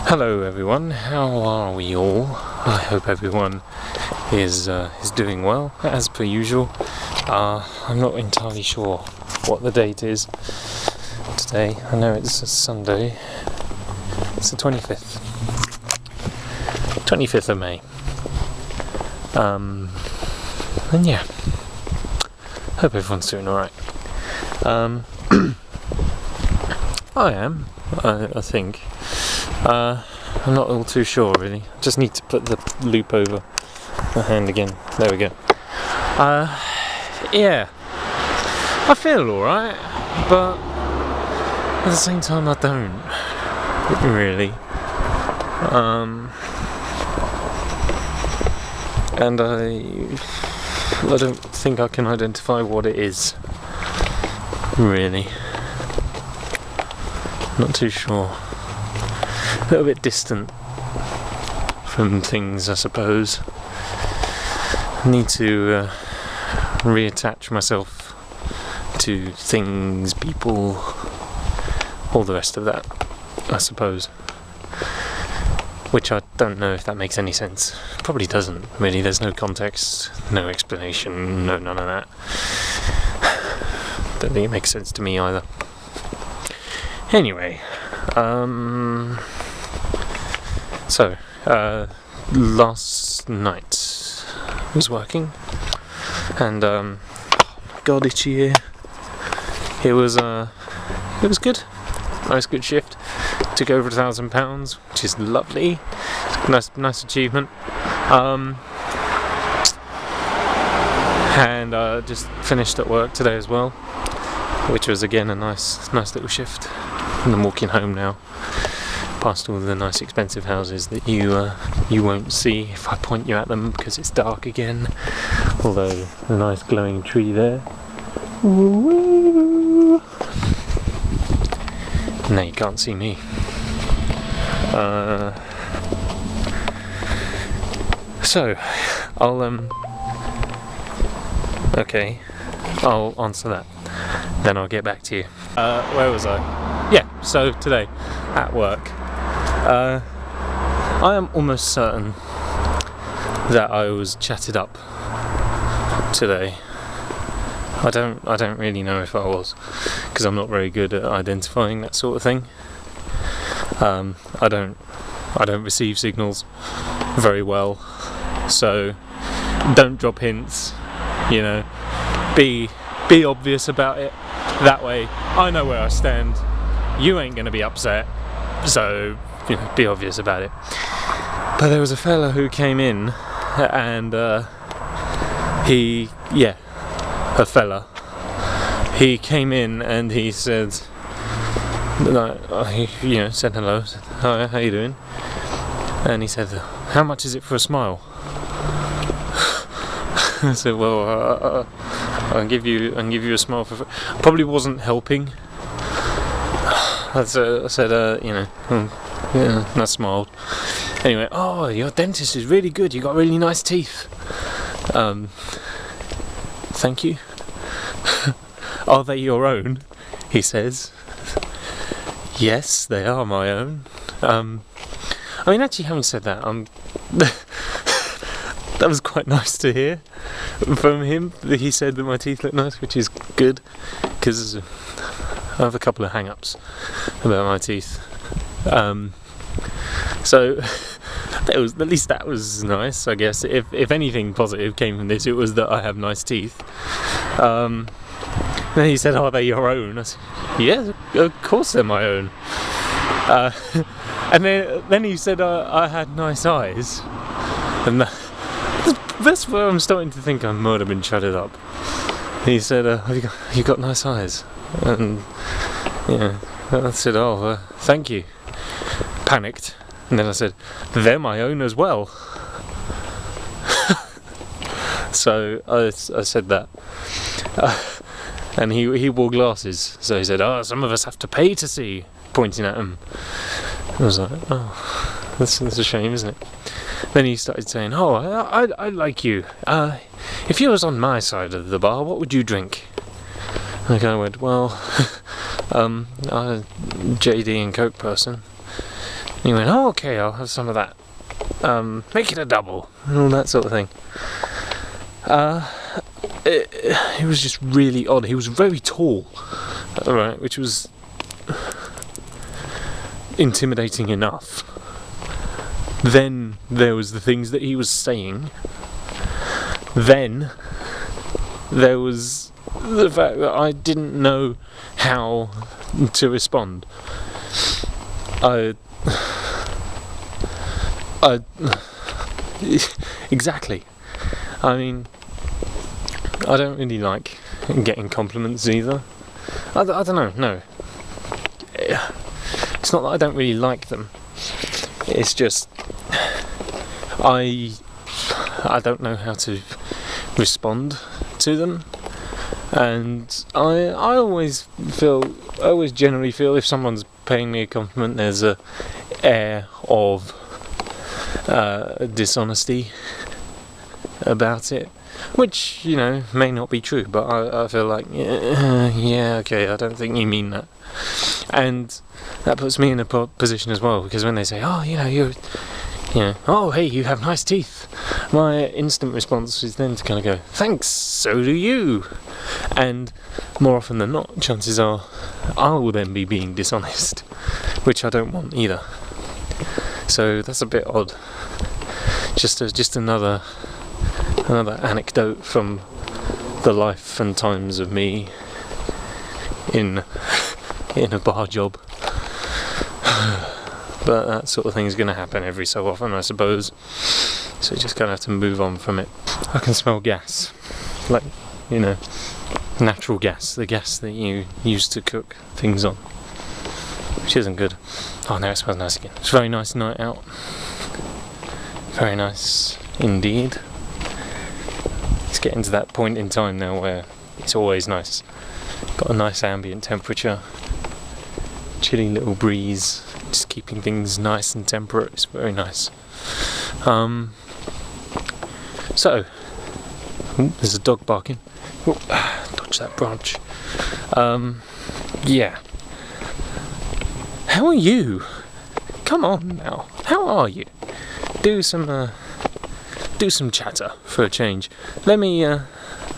Hello everyone, how are we all? I hope everyone is doing well, as per usual. I'm not entirely sure what the date is today. I know it's a Sunday. It's the 25th of May. And yeah, hope everyone's doing alright. I am, I think. I'm not all too sure really. Just need to put the loop over my hand again. There we go. Yeah. I feel alright, but at the same time I don't really. And I don't think I can identify what it is. Really. Not too sure. A little bit distant from things, I suppose. I need to reattach myself to things, people, all the rest of that, I suppose. Which I don't know if that makes any sense. Probably doesn't, really. There's no context, no explanation, none of that. Don't think it makes sense to me either. Anyway, so, last night I was working, and oh my god, itchy ear. It was good. Nice, good shift. Took over £1,000, which is lovely. Nice achievement. And just finished at work today as well, which was again a nice little shift. And I'm walking home now, past all the nice expensive houses that you won't see if I point you at them because it's dark again. Although a nice glowing tree there. Woo-woo. No, you can't see me. So I'll okay, I'll answer that. Then I'll get back to you. Where was I? Yeah, so today at work, I am almost certain that I was chatted up today. I don't really know if I was, because I'm not very good at identifying that sort of thing. I don't receive signals very well, so don't drop hints. You know, be obvious about it. That way, I know where I stand. You ain't gonna be upset, so you know, be obvious about it. But there was a fella who came in, and he came in and he said, he said hello, said, hi, how you doing? And he said, how much is it for a smile? I said, well, I can give you a smile for. Probably wasn't helping. I said, yeah, and I smiled. Anyway, oh, your dentist is really good. You got really nice teeth. Thank you. Are they your own? He says. Yes, they are my own. I mean, actually, having said that, that was quite nice to hear from him. He said that my teeth look nice, which is good, because I have a couple of hang-ups about my teeth. So at least that was nice, I guess. If anything positive came from this, it was that I have nice teeth. Then he said, "Are they your own?" I said, "Yeah, of course they're my own." And then he said I had nice eyes, and that's where I'm starting to think I might have been chatted up. He said, you got nice eyes, and yeah, I said, oh, thank you. Panicked, and then I said, they're my own as well. So I said that. And he wore glasses, so he said, "Oh, some of us have to pay to see," pointing at him. I was like, "Oh, that's a shame, isn't it?" Then he started saying, "Oh, I like you. If you was on my side of the bar, what would you drink?" And the guy went, "Well, I'm a JD and Coke person." And he went, oh, okay, I'll have some of that. Make it a double, and all that sort of thing. It was just really odd. He was very tall, right, which was intimidating enough. Then there was the things that he was saying. Then there was the fact that I didn't know how to respond. Exactly. I mean, I don't really like getting compliments either. I don't know, no. It's not that I don't really like them. It's just I don't know how to respond to them, and I always generally feel if someone's paying me a compliment, there's a air of dishonesty about it, which, you know, may not be true, but I feel like, yeah, okay, I don't think you mean that. And that puts me in a position as well, because when they say, oh, you know, oh, hey, you have nice teeth, my instant response is then to kind of go, thanks, so do you. And more often than not, chances are I will then be being dishonest, which I don't want either. So that's a bit odd. Just another anecdote from the life and times of me in a bar job. But that sort of thing is going to happen every so often, I suppose. So you just kind of have to move on from it. I can smell gas, like, you know, natural gas, the gas that you use to cook things on, which isn't good. Oh, now it smells nice again. It's a very nice night out. Very nice indeed. It's getting to that point in time now where it's always nice. Got a nice ambient temperature, chilly little breeze, just keeping things nice and temperate. It's very nice. So, there's a dog barking. Dodge that branch. Yeah. How are you? Come on now. How are you? Do some chatter for a change. Let me.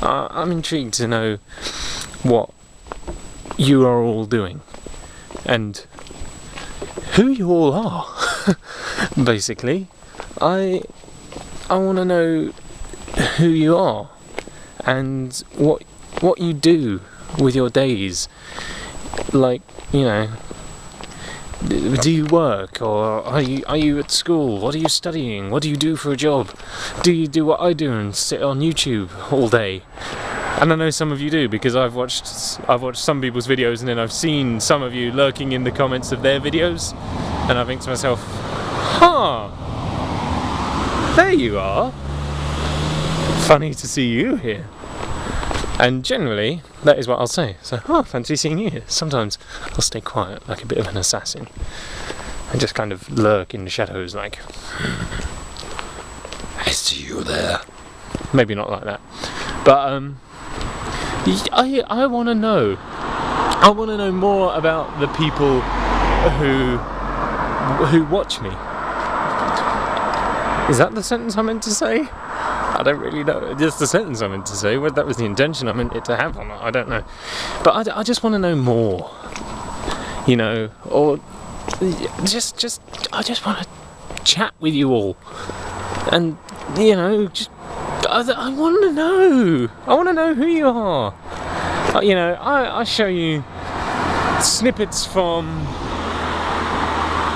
I'm intrigued to know what you are all doing and who you all are. Basically, I want to know who you are and what you do with your days. Like, you know, do you work, or are you at school? What are you studying? What do you do for a job? Do you do what I do and sit on YouTube all day? And I know some of you do, because I've watched some people's videos, and then I've seen some of you lurking in the comments of their videos, and I think to myself, huh, there you are. Funny to see you here. And generally, that is what I'll say. So, oh, fancy seeing you here. Sometimes I'll stay quiet, like a bit of an assassin, and just kind of lurk in the shadows, like, I see you there. Maybe not like that, but I want to know. I want to know more about the people who watch me. Is that the sentence I meant to say? I don't really know. Just the sentence I meant to say. Whether that was the intention I meant it to have or not, I don't know. But I just want to know more. You know, or just I just want to chat with you all, and you know, just I want to know. I want to know who you are. You know, I show you snippets from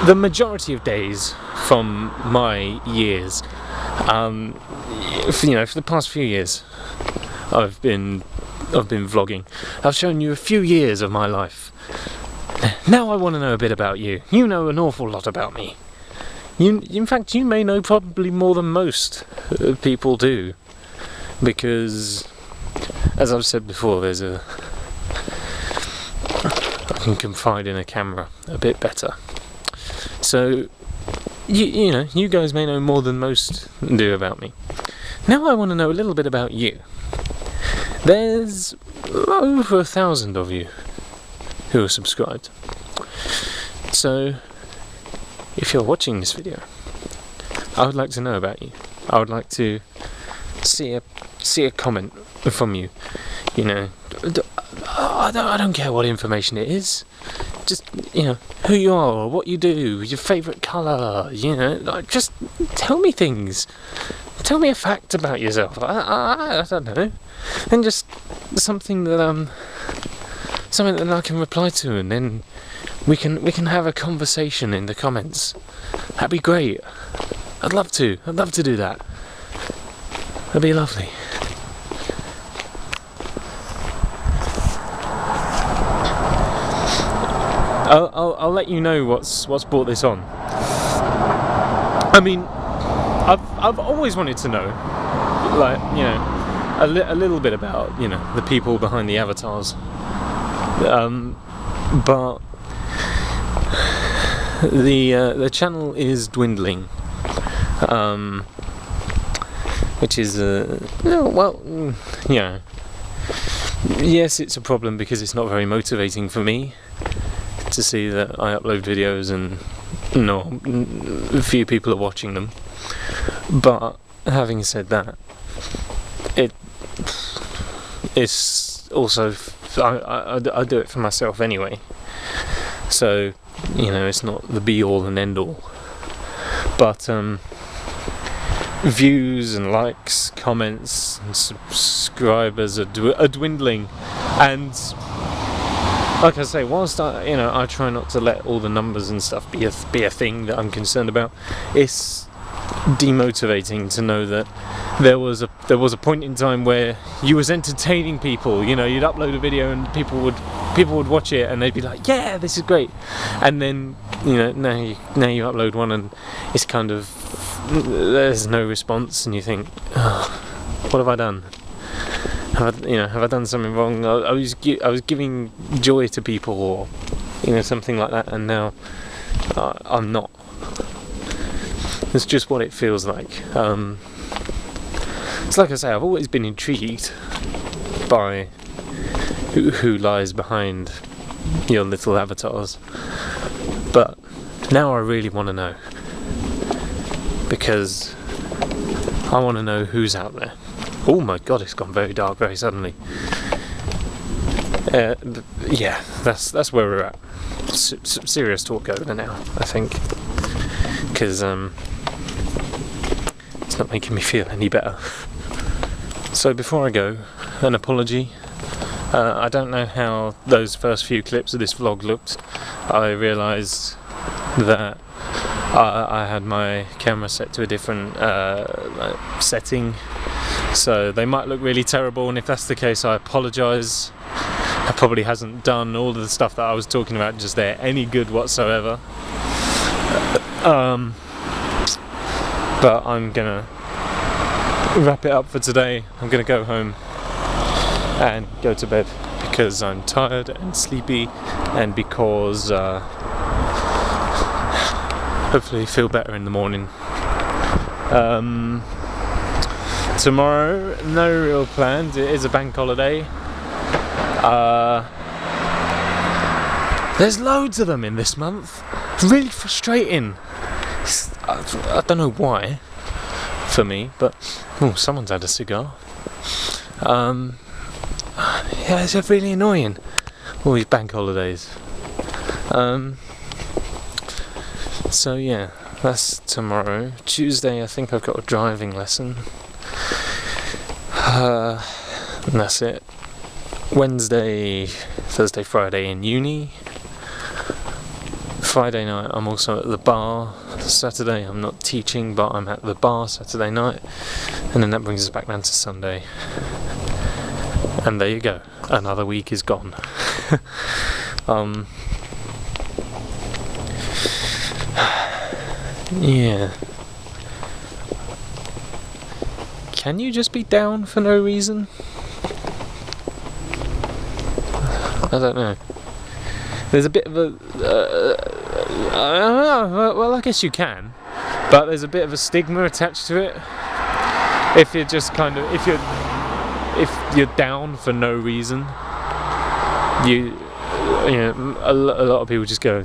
the majority of days from my years. You know, for the past few years, I've been vlogging. I've shown you a few years of my life. Now I want to know a bit about you. You know an awful lot about me. In fact, you may know probably more than most people do, because, as I've said before, I can confide in a camera a bit better. So, you know, you guys may know more than most do about me. Now I want to know a little bit about you. There's over 1,000 of you who are subscribed. So, if you're watching this video, I would like to know about you. I would like to see a comment from you. You know, I don't care what information it is. Just, you know, who you are, what you do, your favourite colour, you know, like, just tell me things. Tell me a fact about yourself. I don't know. And just something that I can reply to, and then we can have a conversation in the comments. That'd be great. I'd love to do that. That'd be lovely. I'll let you know what's brought this on. I mean, I've always wanted to know, like, you know, a little bit about, you know, the people behind the avatars. But the channel is dwindling, which is well, yeah. Yes, it's a problem because it's not very motivating for me to see that I upload videos and a few people are watching them. But having said that, it's also I do it for myself anyway. So, you know, it's not the be all and end all. But views and likes, comments and subscribers are dwindling, and like I say, whilst I try not to let all the numbers and stuff be a thing that I'm concerned about, it's demotivating to know that there was a point in time where you was entertaining people. You know, you'd upload a video and people would watch it and they'd be like, yeah, this is great. And then, you know, now you upload one and it's kind of, there's no response, and you think, oh, what have I done? Have I done something wrong? I was giving joy to people, or, you know, something like that, and now I'm not. It's just what it feels like. It's like I say, I've always been intrigued by who lies behind your little avatars, but now I really want to know, because I want to know who's out there. Oh my god, it's gone very dark very suddenly. Yeah, that's where we're at. Serious talk over now, I think, because it's not making me feel any better. So before I go, an apology. I don't know how those first few clips of this vlog looked. I realised that I had my camera set to a different setting, so they might look really terrible, and if that's the case, I apologise. I probably hasn't done all of the stuff that I was talking about just there any good whatsoever. But I'm gonna wrap it up for today. I'm gonna go home and go to bed because I'm tired and sleepy, and because hopefully feel better in the morning. Tomorrow, no real plans. It is a bank holiday. There's loads of them in this month. It's really frustrating. I don't know why, for me, but someone's had a cigar. Yeah, it's really annoying, all these bank holidays. So yeah, that's tomorrow. Tuesday, I think I've got a driving lesson. And that's it. Wednesday, Thursday, Friday in uni. Friday night I'm also at the bar. Saturday I'm not teaching, but I'm at the bar Saturday night. And then that brings us back down to Sunday. And there you go. Another week is gone. Yeah. Can you just be down for no reason? I don't know. There's a bit of a... well, I guess you can. But there's a bit of a stigma attached to it. If you're just kind of... If you're down for no reason, you know, a lot of people just go,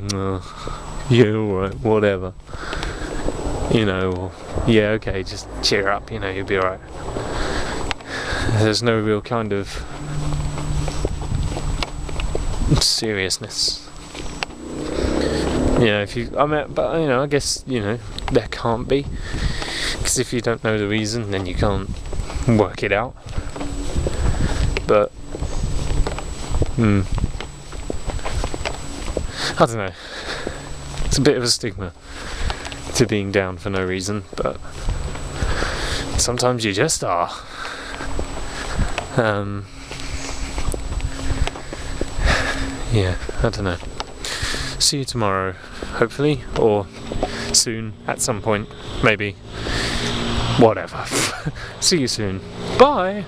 Yeah, alright, whatever. You know, or, yeah, okay, just cheer up, you know, you'll be alright. There's no real kind of seriousness. You know, but you know, I guess, you know, there can't be. Because if you don't know the reason, then you can't work it out. But, I don't know. It's a bit of a stigma to being down for no reason, but sometimes you just are. Yeah, I don't know. See you tomorrow, hopefully, or soon, at some point, maybe. Whatever. See you soon. Bye!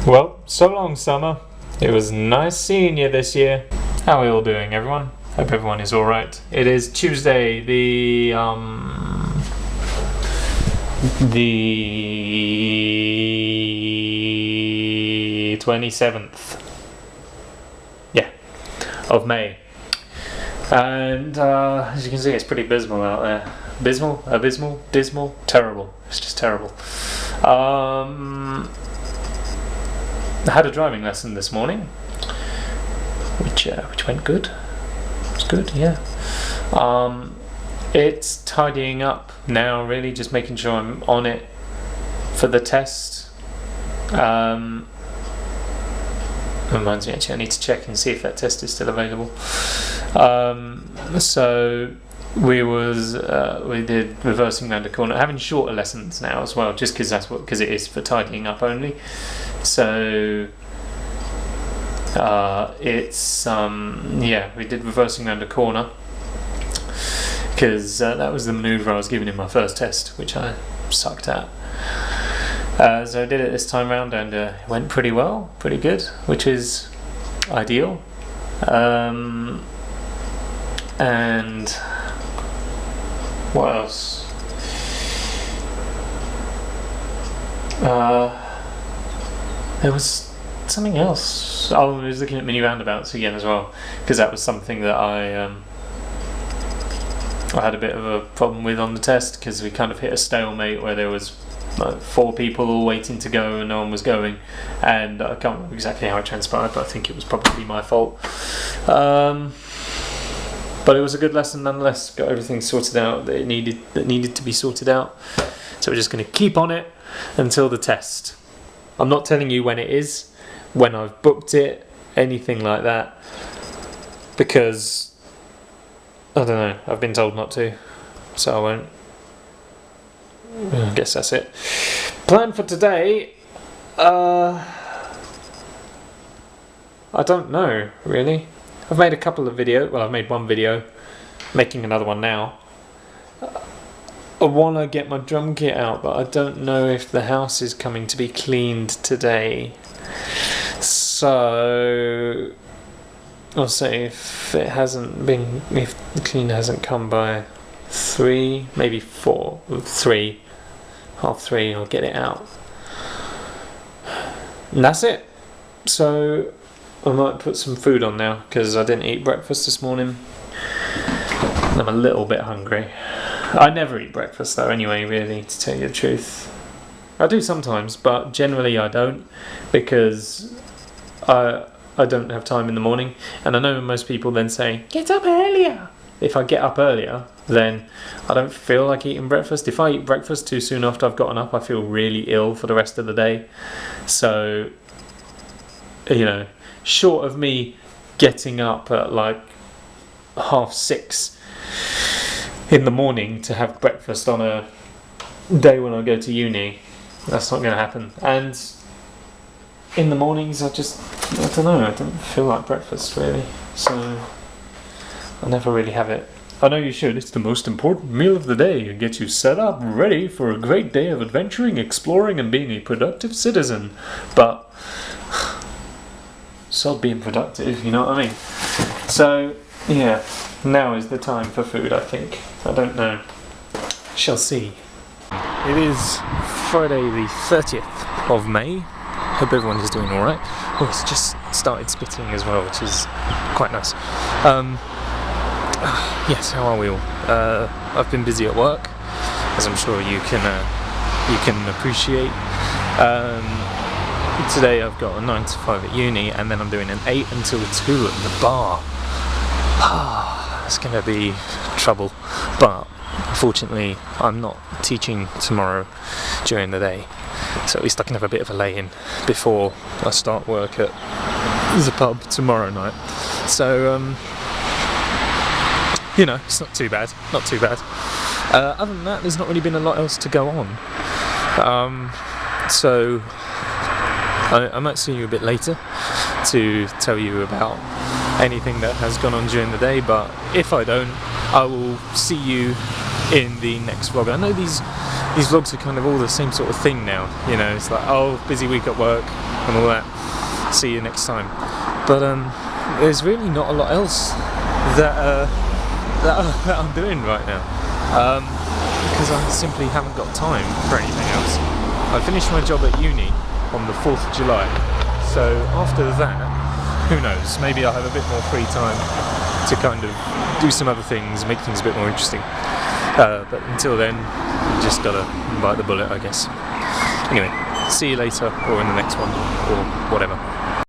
Well, so long, summer. It was nice seeing you this year. How are you all doing, everyone? Hope everyone is alright. It is Tuesday, the 27th. Yeah, of May. And as you can see, it's pretty abysmal out there. Abysmal, dismal, terrible. It's just terrible. I had a driving lesson this morning, which went good. It's good, yeah. It's tidying up now, really, just making sure I'm on it for the test. Reminds me, actually, I need to check and see if that test is still available. So we did reversing round a corner, having shorter lessons now as well, just because it is for tidying up only. So it's yeah, we did reversing round a corner because that was the manoeuvre I was given in my first test, which I sucked at. So I did it this time round, and it went pretty well, pretty good, which is ideal. And what else? There was something else. Oh, I was looking at mini roundabouts again as well, because that was something that I had a bit of a problem with on the test, because we kind of hit a stalemate where there was like 4 people all waiting to go and no one was going, and I can't remember exactly how it transpired, but I think it was probably my fault. But it was a good lesson nonetheless. Got everything sorted out that needed to be sorted out. So we're just going to keep on it until the test. I'm not telling you when it is, when I've booked it, anything like that, because I don't know, I've been told not to, so I won't. I guess that's it. Plan for today, I don't know really. I've made a couple of videos, well, I've made one video, making another one now. I want to get my drum kit out, but I don't know if the house is coming to be cleaned today. So I'll say if the cleaner hasn't come by 3, maybe 4, 3, half 3, I'll get it out. And that's it. So I might put some food on now, because I didn't eat breakfast this morning. I'm a little bit hungry. I never eat breakfast though anyway, really, to tell you the truth. I do sometimes, but generally I don't, because I don't have time in the morning. And I know most people then say, get up earlier. If I get up earlier, then I don't feel like eating breakfast. If I eat breakfast too soon after I've gotten up, I feel really ill for the rest of the day. So, you know, short of me getting up at like 6:30 in the morning to have breakfast on a day when I go to uni, that's not going to happen. And in the mornings I don't know, I don't feel like breakfast really, so I never really have it. I know you should, it's the most important meal of the day and gets you set up, ready for a great day of adventuring, exploring and being a productive citizen. But sod being productive, you know what I mean? So yeah, now is the time for food, I think. I don't know. Shall see. It is Friday the 30th of May. Hope everyone is doing alright. Oh, it's just started spitting as well, which is quite nice. Yes, how are we all? I've been busy at work, as I'm sure you can appreciate. Today I've got a 9 to 5 at uni, and then I'm doing an 8 until 2 at the bar. It's gonna be trouble, but unfortunately I'm not teaching tomorrow during the day, so at least I can have a bit of a lay-in before I start work at the pub tomorrow night. So you know, it's not too bad, not too bad. Other than that, there's not really been a lot else to go on. So I might see you a bit later to tell you about anything that has gone on during the day, but if I don't, I will see you in the next vlog. I know these vlogs are kind of all the same sort of thing now, you know, it's like, oh, busy week at work and all that, see you next time. But there's really not a lot else that I'm doing right now, because I simply haven't got time for anything else. I finished my job at uni on the 4th of July, so after that, who knows, maybe I'll have a bit more free time to kind of do some other things, make things a bit more interesting. But until then, just gotta bite the bullet, I guess. Anyway, see you later, or in the next one, or whatever.